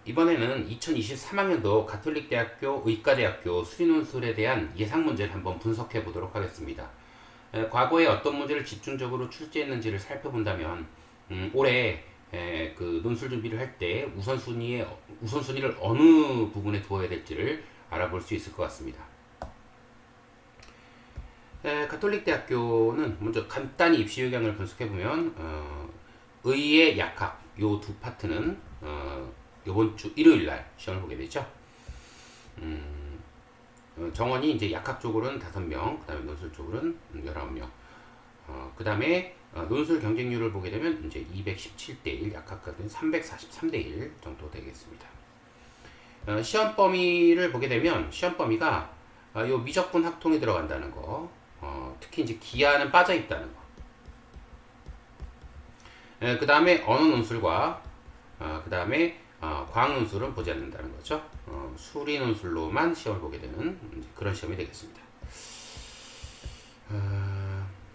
이번에는 2023학년도 가톨릭대학교 의과대학교 수리논술에 대한 예상 문제를 한번 분석해 보도록 하겠습니다. 과거에 어떤 문제를 집중적으로 출제했는지를 살펴본다면 올해 그 논술 준비를 할 때 우선순위를 어느 부분에 두어야 될지를 알아볼 수 있을 것 같습니다. 가톨릭대학교는 먼저 간단히 입시 요강을 분석해 보면 의의 약학 요 두 파트는 이번 주 일요일 날 시험을 보게 되죠. 정원이 이제 약학 쪽으로는 5명, 그 다음에 논술 쪽으로는 19명. 그 다음에 논술 경쟁률을 보게 되면 이제 217대1, 약학 같은 343대1 정도 되겠습니다. 시험 범위를 보게 되면 시험 범위가 요 미적분 학통이 들어간다는 거, 특히 이제 기하는 빠져 있다는 거. 그 다음에 언어 논술과 그 다음에 과학 논술은 보지 않는다는 거죠. 수리 논술로만 시험을 보게 되는 그런 시험이 되겠습니다.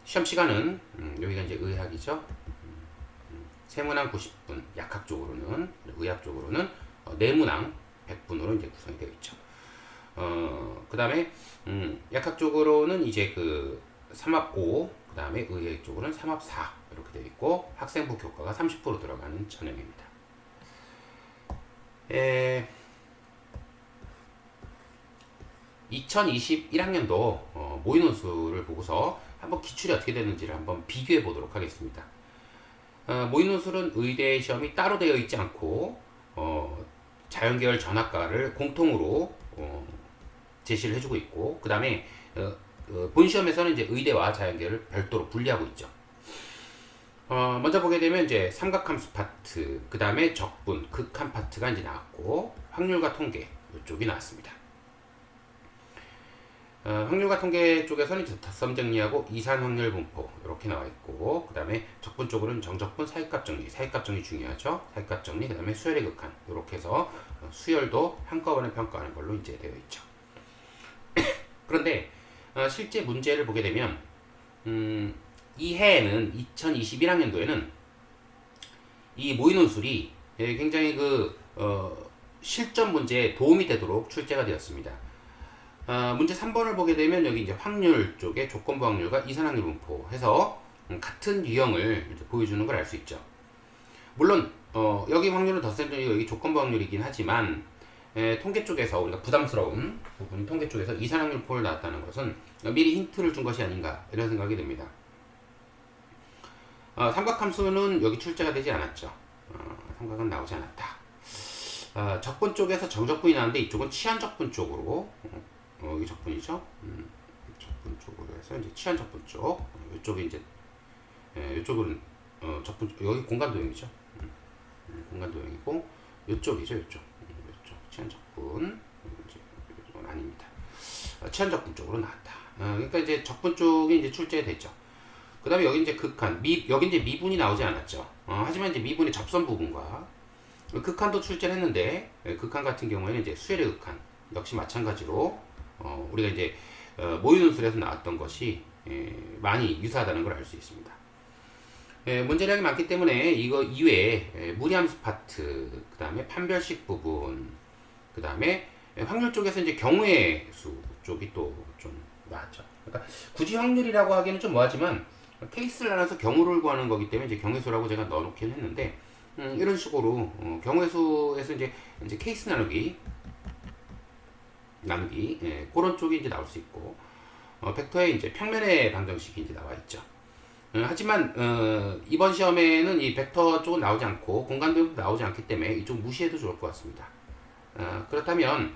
시험 시간은 여기가 이제 의학이죠. 세문항 90분, 약학 쪽으로는 의학 쪽으로는 내문항 100분으로 이제 구성이 되어 있죠. 그 다음에 약학 쪽으로는 이제 그 3합 5, 그 다음에 의학 쪽으로는 3합 4 이렇게 되어 있고 학생부 교과가 30% 들어가는 전형입니다. 2021학년도 모의논술을 보고서 한번 기출이 어떻게 되는지를 한번 비교해 보도록 하겠습니다. 모의논술은 의대 시험이 따로 되어 있지 않고 자연계열 전학과를 공통으로 제시를 해주고 있고, 그 다음에 본 시험에서는 이제 의대와 자연계열을 별도로 분리하고 있죠. 먼저 보게 되면 이제 삼각함수 파트, 그 다음에 적분, 극한 파트가 이제 나왔고, 확률과 통계 이쪽이 나왔습니다. 확률과 통계 쪽에서는 이제 덧섬 정리하고 이산 확률 분포 이렇게 나와 있고, 그 다음에 적분 쪽으로는 정적분, 사익값 정리, 사익값 정리 중요하죠. 사익값 정리, 그 다음에 수열의 극한 이렇게 해서 수열도 한꺼번에 평가하는 걸로 이제 되어 있죠. 그런데 실제 문제를 보게 되면 이 해에는 2021학년도에는 이 모의논술이 굉장히 그 실전 문제에 도움이 되도록 출제가 되었습니다. 문제 3번을 보게 되면 여기 이제 확률 쪽에 조건부 확률과 이산확률 분포 해서 같은 유형을 이제 보여주는 걸 알 수 있죠. 물론 여기 확률은 덧셈정이고 여기 조건부 확률이긴 하지만 통계 쪽에서 우리가 부담스러운 부분, 통계 쪽에서 이산확률 폴 나왔다는 것은 미리 힌트를 준 것이 아닌가 이런 생각이 듭니다. 삼각함수는 여기 출제가 되지 않았죠. 삼각은 나오지 않았다. 적분 쪽에서 정적분이 나왔는데 이쪽은 치환적분 쪽으로 여기 적분이죠. 적분 쪽으로 해서 이제 치환적분 쪽 이쪽이 이제 이쪽은 적분 여기 공간도형이죠. 공간도형이고 이쪽이죠. 이쪽 치환적분 이건 아닙니다. 치환적분 쪽으로 나왔다. 그러니까 이제 적분 쪽이 이제 출제됐죠. 그 다음에 여기 이제 극한, 여기 이제 미분이 나오지 않았죠. 하지만 이제 미분의 접선 부분과 극한도 출제를 했는데, 극한 같은 경우에는 이제 수열의 극한, 역시 마찬가지로, 우리가 이제, 모의논술에서 나왔던 것이, 많이 유사하다는 걸 알 수 있습니다. 문제량이 많기 때문에 이거 이외에 무리함수 파트, 그 다음에 판별식 부분, 그 다음에 확률 쪽에서 이제 경우의 수 쪽이 또 좀 나왔죠. 그러니까 굳이 확률이라고 하기는 좀 뭐하지만, 케이스를 나눠서 경우를 구하는 거기 때문에 이제 경우수라고 제가 넣어놓긴 했는데 이런 식으로 경우수에서 이제 케이스 나누기 그런 쪽이 이제 나올 수 있고 벡터의 이제 평면의 방정식이 이제 나와 있죠. 하지만 이번 시험에는 이 벡터 쪽은 나오지 않고 공간도형도 나오지 않기 때문에 이쪽 무시해도 좋을 것 같습니다. 그렇다면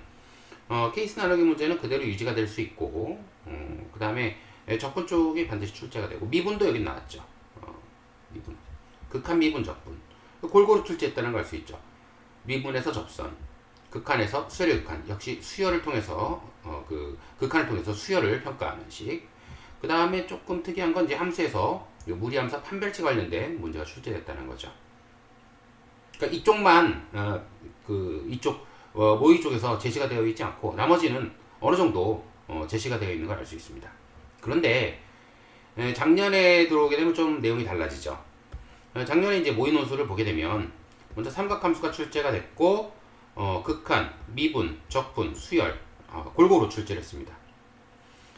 케이스 나누기 문제는 그대로 유지가 될 수 있고 그 다음에 적분 쪽이 반드시 출제가 되고 미분도 여기 나왔죠. 미분, 극한 미분 적분 골고루 출제했다는 걸 알 수 있죠. 미분에서 접선, 극한에서 수열의 극한, 역시 수열을 통해서 그 극한을 통해서 수열을 평가하는 식. 그 다음에 조금 특이한 건 이제 함수에서 무리함수 판별치 관련된 문제가 출제됐다는 거죠. 그러니까 이쪽만 이쪽 모의 쪽에서 제시가 되어 있지 않고 나머지는 어느 정도 제시가 되어 있는 걸 알 수 있습니다. 그런데 작년에 들어오게 되면 좀 내용이 달라지죠. 작년에 이제 모의논술을 보게 되면 먼저 삼각함수가 출제가 됐고 극한, 미분, 적분, 수열 골고루 출제를 했습니다.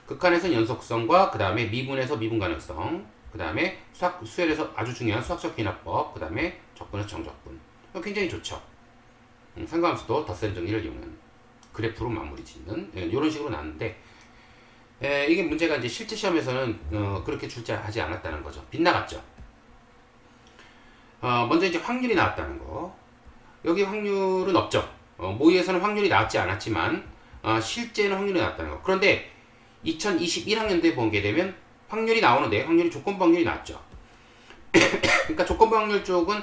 극한에서는 연속성과 그 다음에 미분에서 미분 가능성, 그 다음에 수열에서 아주 중요한 수학적 귀납법, 그 다음에 적분에서 정적분. 굉장히 좋죠. 삼각함수도 덧셈 정리를 이용한 그래프로 마무리 짓는 이런 식으로 나왔는데 이게 문제가 이제 실제 시험에서는 그렇게 출제하지 않았다는 거죠. 빗나갔죠. 먼저 이제 확률이 나왔다는 거. 여기 확률은 없죠. 모의에서는 확률이 나왔지 않았지만 실제는 확률이 나왔다는 거. 그런데 2021학년도에 보게 되면 확률이 나오는데 확률이 조건부 확률이 나왔죠. 그러니까 조건부 확률 쪽은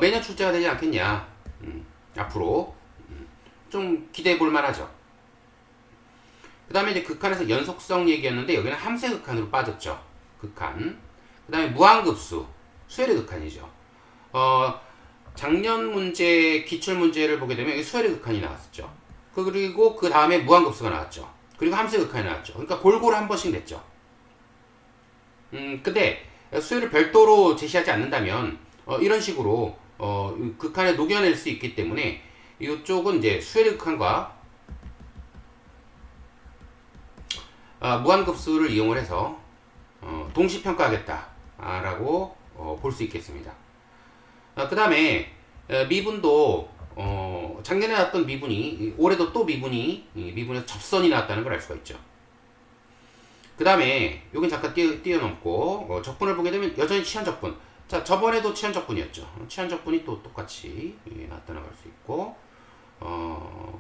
매년 출제가 되지 않겠냐. 앞으로 좀 기대해 볼 만하죠. 그 다음에 이제 극한에서 연속성 얘기였는데 여기는 함수의 극한으로 빠졌죠. 극한. 그 다음에 무한급수, 수열의 극한이죠. 작년 문제, 기출 문제를 보게 되면 여기 수열의 극한이 나왔었죠. 그리고 그 다음에 무한급수가 나왔죠. 그리고 함수의 극한이 나왔죠. 그러니까 골고루 한 번씩 냈죠. 근데 수열을 별도로 제시하지 않는다면 이런 식으로 극한에 녹여낼 수 있기 때문에 이쪽은 이제 수열의 극한과 무한급수를 이용을 해서 동시평가하겠다라고 볼 수 있겠습니다. 그 다음에 미분도 작년에 나왔던 미분이 올해도 또 미분에서 접선이 나왔다는 걸 알 수가 있죠. 그 다음에 여긴 잠깐 뛰어넘고 적분을 보게 되면 여전히 치환적분. 자, 저번에도 치환적분이었죠. 치환적분이 또 똑같이 나왔다는 걸 알 수 있고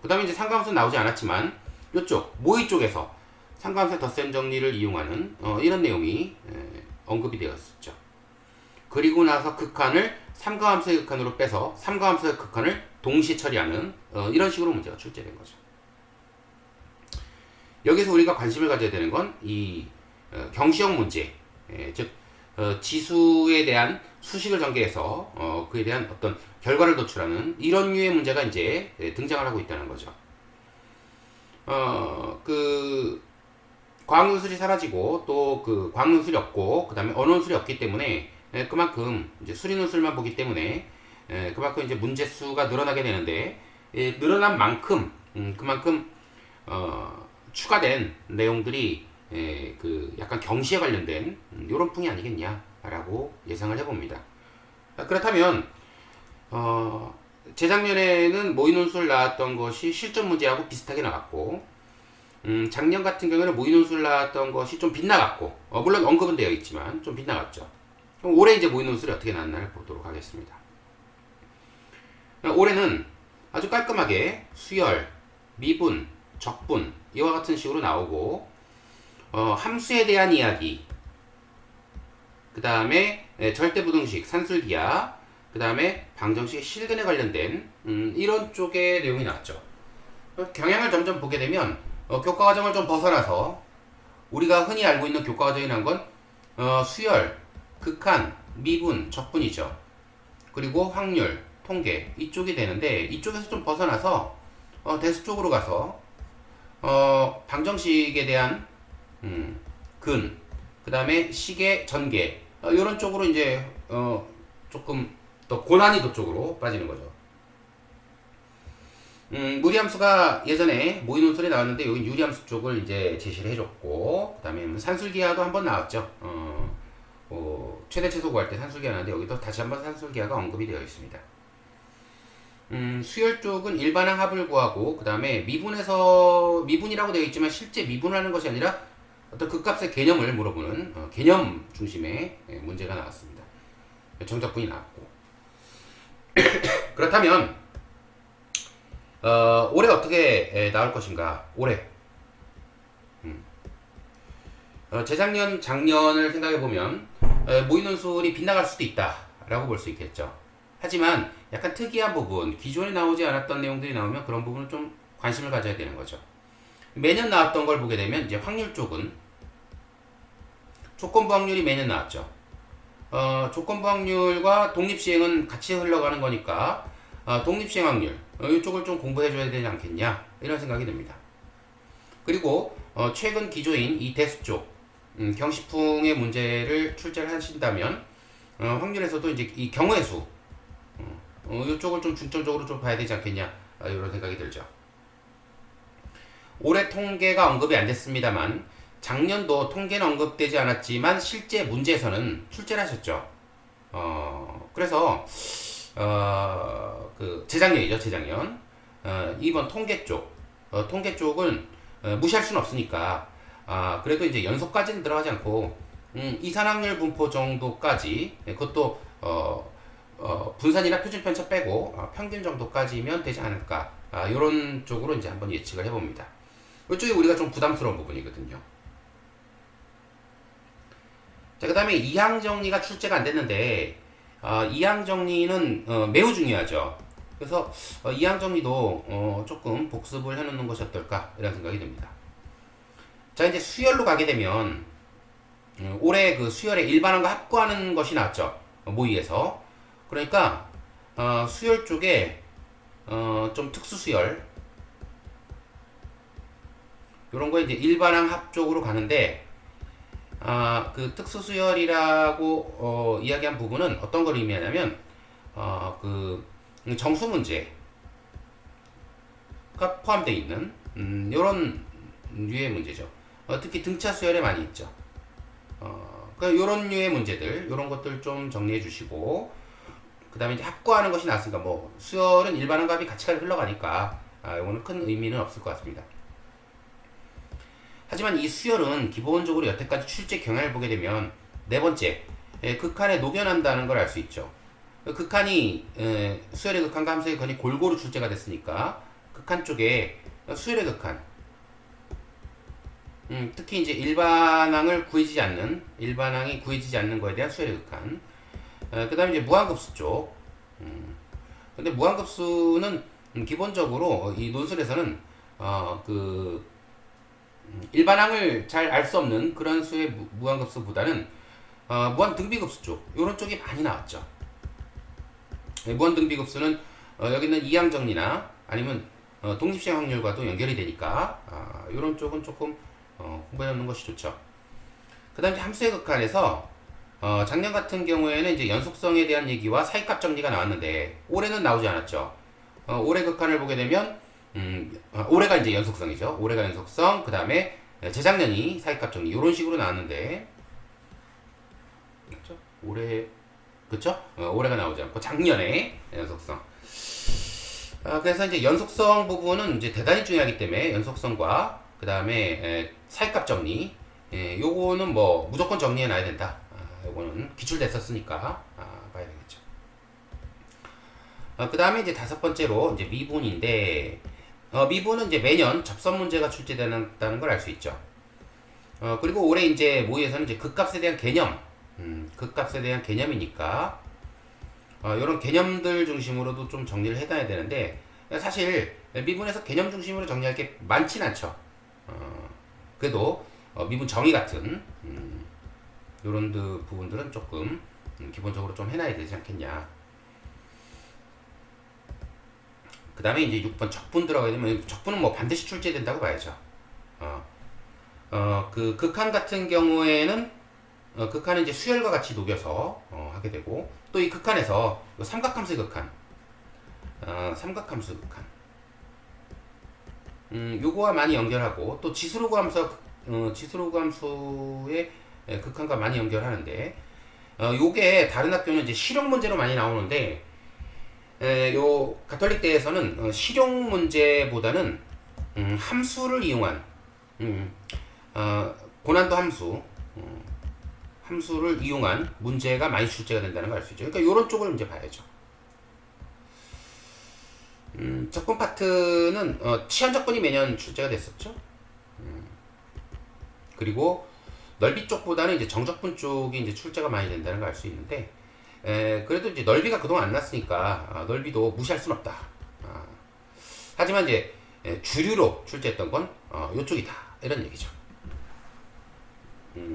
그 다음에 이제 상가함수는 나오지 않았지만 이쪽 모의 쪽에서 상가함수의 덧셈 정리를 이용하는 이런 내용이 언급이 되었었죠. 그리고 나서 극한을 삼가함수의 극한으로 빼서 삼가함수의 극한을 동시 처리하는 이런 식으로 문제가 출제된 거죠. 여기서 우리가 관심을 가져야 되는 건 이 경시형 문제, 즉 지수에 대한 수식을 전개해서 그에 대한 어떤 결과를 도출하는 이런 류의 문제가 이제 등장을 하고 있다는 거죠. 그 과학논술이 사라지고 또 그 과학논술이 없고 그 다음에 언어논술이 없기 때문에 그만큼 이제 수리논술만 보기 때문에 그만큼 이제 문제 수가 늘어나게 되는데 늘어난 만큼 그만큼 추가된 내용들이 그 약간 경시에 관련된 이런 풍이 아니겠냐라고 예상을 해봅니다. 그렇다면 재작년에는 모의논술 나왔던 것이 실전 문제하고 비슷하게 나왔고 작년 같은 경우에는 모의논술 나왔던 것이 좀 빗나갔고 물론 언급은 되어 있지만 좀 빗나갔죠. 그럼 올해 이제 모의논술이 어떻게 나왔나를 보도록 하겠습니다. 올해는 아주 깔끔하게 수열, 미분, 적분 이와 같은 식으로 나오고 함수에 대한 이야기, 그 다음에 절대부등식, 산술기하, 그 다음에 방정식 실근에 관련된 이런 쪽의 내용이 나왔죠. 경향을 점점 보게 되면 교과과정을 좀 벗어나서 우리가 흔히 알고 있는 교과과정이란 건 수열, 극한, 미분, 적분이죠. 그리고 확률, 통계 이쪽이 되는데 이쪽에서 좀 벗어나서 대수 쪽으로 가서 방정식에 대한 근, 그 다음에 시계, 전개 이런 쪽으로 이제 조금 더 고난이도 쪽으로 빠지는 거죠. 무리함수가 예전에 모의논술에 나왔는데 여기 유리함수 쪽을 이제 제시를 해줬고 그 다음에 산술기하도 한번 나왔죠. 최대 최소 구할 때 산술기하 나왔는데 여기도 다시 한번 산술기하가 언급이 되어 있습니다. 수열 쪽은 일반항 합을 구하고 그 다음에 미분이라고 되어 있지만 실제 미분하는 것이 아니라 어떤 극값의 개념을 물어보는 개념 중심의 문제가 나왔습니다. 정적분이 나왔고 그렇다면 올해 어떻게 나올 것인가? 올해 재작년, 작년을 생각해보면 모의논술이 빗나갈 수도 있다라고 볼 수 있겠죠. 하지만 약간 특이한 부분, 기존에 나오지 않았던 내용들이 나오면 그런 부분을 좀 관심을 가져야 되는 거죠. 매년 나왔던 걸 보게 되면 이제 확률 쪽은 조건부 확률이 매년 나왔죠. 조건부 확률과 독립시행은 같이 흘러가는 거니까 독립시행 확률 이쪽을 좀 공부해줘야 되지 않겠냐 이런 생각이 듭니다. 그리고 최근 기조인 이 대수 쪽 경시풍의 문제를 출제를 하신다면 확률에서도 이제 이 경우의 수 이쪽을 좀 중점적으로 좀 봐야 되지 않겠냐, 이런 생각이 들죠. 올해 통계가 언급이 안 됐습니다만 작년도 통계는 언급되지 않았지만 실제 문제에서는 출제를 하셨죠. 그래서 그 재작년이죠, 재작년. 이번 통계 쪽, 통계 쪽은 무시할 수는 없으니까, 그래도 이제 연속까지는 들어가지 않고, 이산확률 분포 정도까지, 그것도, 분산이나 표준 편차 빼고, 평균 정도까지면 되지 않을까. 이런 쪽으로 이제 한번 예측을 해봅니다. 이쪽이 우리가 좀 부담스러운 부분이거든요. 자, 그 다음에 이항 정리가 출제가 안 됐는데, 이항 정리는 매우 중요하죠. 그래서 이항 정리도 조금 복습을 해놓는 것이 어떨까 이런 생각이 듭니다. 자, 이제 수열로 가게 되면 올해 그 수열에 일반항과 합구하는 것이 나왔죠. 모의에서. 그러니까 수열 쪽에 좀 특수 수열 이런 거에 이제 일반항 합 쪽으로 가는데, 그 특수 수열이라고 이야기한 부분은 어떤 걸 의미하냐면 그 정수 문제가 포함되어 있는 이런 류의 문제죠. 특히 등차 수열에 많이 있죠. 그러니까 이런 류의 문제들, 이런 것들 좀 정리해 주시고, 그 다음에 이제 합구하는 것이 나왔으니까 뭐 수열은 일반항과 합이 같이 흘러가니까 이거는 큰 의미는 없을 것 같습니다. 하지만 이 수열은 기본적으로 여태까지 출제 경향을 보게 되면 네 번째, 극한에 녹여난다는 걸 알 수 있죠. 극한이 수열의 극한과 함수의 극한이 골고루 출제가 됐으니까 극한 쪽에 수열의 극한, 특히 이제 일반항이 구해지지 않는 거에 대한 수열의 극한, 그 다음에 이제 무한급수 쪽. 근데 무한급수는 기본적으로 이 논술에서는 그 일반항을 잘 알 수 없는 그런 수의 무한급수보다는 무한 등비급수 쪽, 이런 쪽이 많이 나왔죠. 무한 등비급수는 여기는 이항 정리나 아니면 독립시행 확률과도 연결이 되니까 이런 쪽은 조금 공부해 놓는 것이 좋죠. 그 다음에 함수의 극한에서 작년 같은 경우에는 이제 연속성에 대한 얘기와 사이값 정리가 나왔는데 올해는 나오지 않았죠. 올해 극한을 보게 되면 올해가 이제 연속성이죠. 올해가 연속성, 그 다음에 재작년이 사이값 정리, 이런 식으로 나왔는데, 그렇죠? 올해, 그렇죠? 올해가 나오지 않고 작년에 연속성. 그래서 이제 연속성 부분은 이제 대단히 중요하기 때문에 연속성과 그 다음에 사이값 정리, 요거는 뭐 무조건 정리해 놔야 된다. 요거는 기출됐었으니까 봐야 되겠죠. 그 다음에 이제 다섯 번째로 이제 미분인데, 미분은 이제 매년 접선 문제가 출제된다는 걸 알 수 있죠. 그리고 올해 이제 모의에서는 이제 극값에 대한 개념, 극값에 대한 개념이니까, 이런 개념들 중심으로도 좀 정리를 해놔야 되는데, 사실 미분에서 개념 중심으로 정리할 게 많진 않죠. 그래도 미분 정의 같은 이런 부분들은 조금 기본적으로 좀 해놔야 되지 않겠냐. 그 다음에 이제 6번 적분 들어가게 되면, 적분은 뭐 반드시 출제된다고 봐야죠. 그 극한 같은 경우에는 극한은 이제 수열과 같이 녹여서 하게 되고, 또 이 극한에서 삼각함수의 극한, 삼각함수 극한, 요거와 많이 연결하고, 또 지수로그 함수의 극한과 많이 연결하는데, 요게 다른 학교는 이제 실용 문제로 많이 나오는데, 요 가톨릭대에서는 실용 문제보다는 함수를 이용한 고난도 함수를 이용한 문제가 많이 출제가 된다는 걸 알 수 있죠. 그러니까 이런 쪽을 이제 봐야죠. 적분 파트는 치환 적분이 매년 출제가 됐었죠. 그리고 넓이 쪽보다는 이제 정적분 쪽이 이제 출제가 많이 된다는 걸 알 수 있는데, 그래도 이제 넓이가 그동안 안 났으니까 넓이도 무시할 순 없다. 하지만 이제 주류로 출제했던 건 이쪽이다, 이런 얘기죠.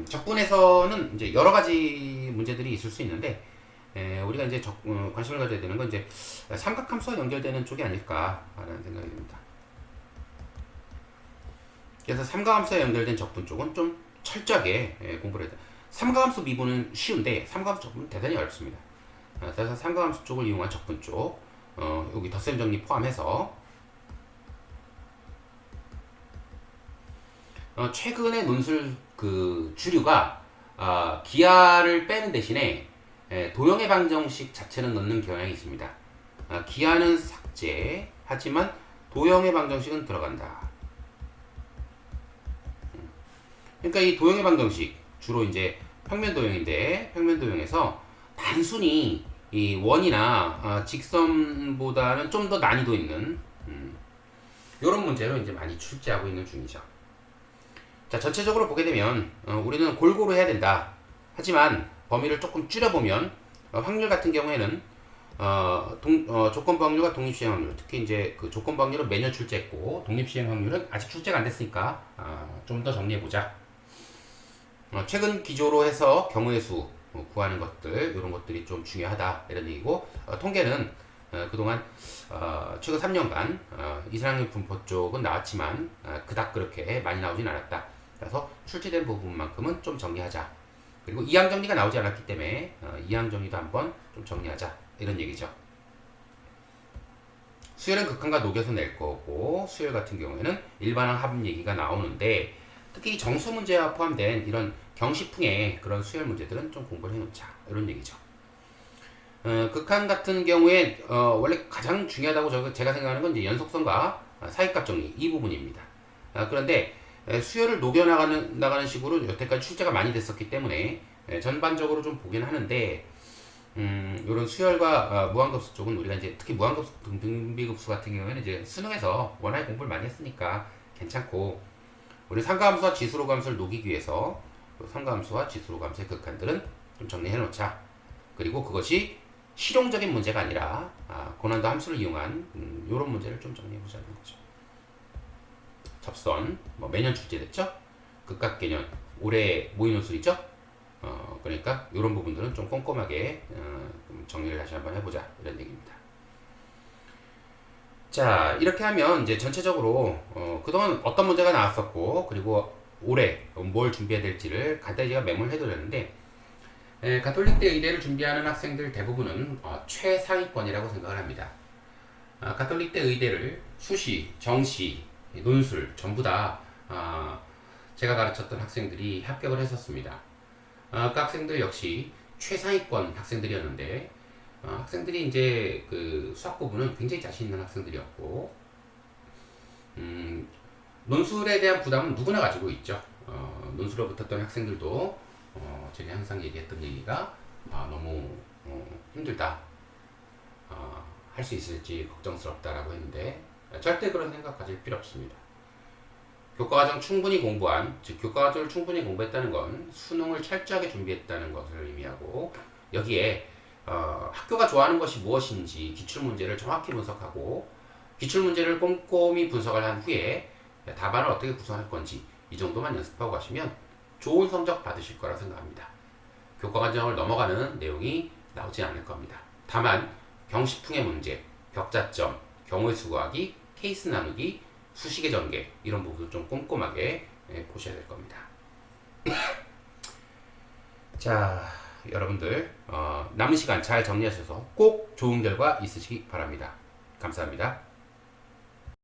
적분에서는 이제 여러 가지 문제들이 있을 수 있는데, 우리가 이제 관심을 가져야 되는 건 이제 삼각함수와 연결되는 쪽이 아닐까라는 생각이 듭니다. 그래서 삼각함수와 연결된 적분 쪽은 좀 철저하게 공부를 해야 돼. 삼각함수 미분은 쉬운데 삼각함수 적분은 대단히 어렵습니다. 그래서 삼각함수 쪽을 이용한 적분 쪽, 여기 덧셈 정리 포함해서 최근에 논술 그 주류가 기하를 빼는 대신에 도형의 방정식 자체는 넣는 경향이 있습니다. 기하는 삭제, 하지만 도형의 방정식은 들어간다. 그러니까 이 도형의 방정식 주로 이제 평면 도형인데 평면 도형에서 단순히 이 원이나 직선보다는 좀 더 난이도 있는 이런 문제로 이제 많이 출제하고 있는 중이죠. 자, 전체적으로 보게 되면 우리는 골고루 해야 된다. 하지만 범위를 조금 줄여보면 확률 같은 경우에는 조건부 확률과 독립시행 확률, 특히 이제 그 조건부 확률은 매년 출제했고 독립시행 확률은 아직 출제가 안 됐으니까 좀 더 정리해 보자. 최근 기조로 해서 경우의 수 구하는 것들, 이런 것들이 좀 중요하다 이런 얘기고, 통계는 그동안 최근 3년간 이산학률 분포 쪽은 나왔지만 그닥 그렇게 많이 나오진 않았다. 그래서 출제된 부분만큼은 좀 정리하자. 그리고 이항 정리가 나오지 않았기 때문에 이항 정리도 한번 좀 정리하자 이런 얘기죠. 수열은 극한과 녹여서 낼 거고, 수열 같은 경우에는 일반항 합 얘기가 나오는데, 특히 정수 문제와 포함된 이런 경시풍의 그런 수열 문제들은 좀 공부를 해놓자 이런 얘기죠. 극한 같은 경우에 원래 가장 중요하다고 제가 생각하는 건 이제 연속성과 사익값 정리 이 부분입니다. 그런데 수열을 녹여나가는 식으로 여태까지 출제가 많이 됐었기 때문에 전반적으로 좀 보긴 하는데, 이런 수열과 무한급수 쪽은 우리가 이제 특히 무한급수 등비급수 같은 경우에는 이제 수능에서 워낙에 공부를 많이 했으니까 괜찮고, 우리 상가함수와 지수로감수를 녹이기 위해서 상가함수와 지수로감수의 극한들은 좀 정리해 놓자. 그리고 그것이 실용적인 문제가 아니라 고난도 함수를 이용한 이런 문제를 좀 정리해 보자는 거죠. 접선 뭐 매년 출제됐죠. 극각개념 올해 모의논술이죠. 그러니까 이런 부분들은 좀 꼼꼼하게 정리를 다시 한번 해보자 이런 얘기입니다. 자, 이렇게 하면 이제 전체적으로 그동안 어떤 문제가 나왔었고, 그리고 올해 뭘 준비해야 될지를 간단히 제가 메모를 해드렸는데, 가톨릭대 의대를 준비하는 학생들 대부분은 최상위권이라고 생각을 합니다. 가톨릭대 의대를 수시, 정시, 논술 전부 다 제가 가르쳤던 학생들이 합격을 했었습니다. 그 학생들 역시 최상위권 학생들이었는데, 학생들이 이제 그 수학 부분은 굉장히 자신 있는 학생들이었고, 논술에 대한 부담은 누구나 가지고 있죠. 논술에 붙었던 학생들도 제가 항상 얘기했던 얘기가 너무 힘들다, 할 수 있을지 걱정스럽다라고 했는데, 절대 그런 생각 가질 필요 없습니다. 교과과정 충분히 공부한, 즉 교과과정을 충분히 공부했다는 건 수능을 철저하게 준비했다는 것을 의미하고, 여기에 학교가 좋아하는 것이 무엇인지 기출문제를 정확히 분석하고, 기출문제를 꼼꼼히 분석을 한 후에 답안을 어떻게 구성할 건지 이 정도만 연습하고 가시면 좋은 성적 받으실 거라 생각합니다. 교과과정을 넘어가는 내용이 나오지 않을 겁니다. 다만 경시풍의 문제, 격자점, 경우의 수 구하기, 케이스 나누기, 수식의 전개 이런 부분을 좀 꼼꼼하게 보셔야 될 겁니다. 자, 여러분들 남은 시간 잘 정리하셔서 꼭 좋은 결과 있으시기 바랍니다. 감사합니다.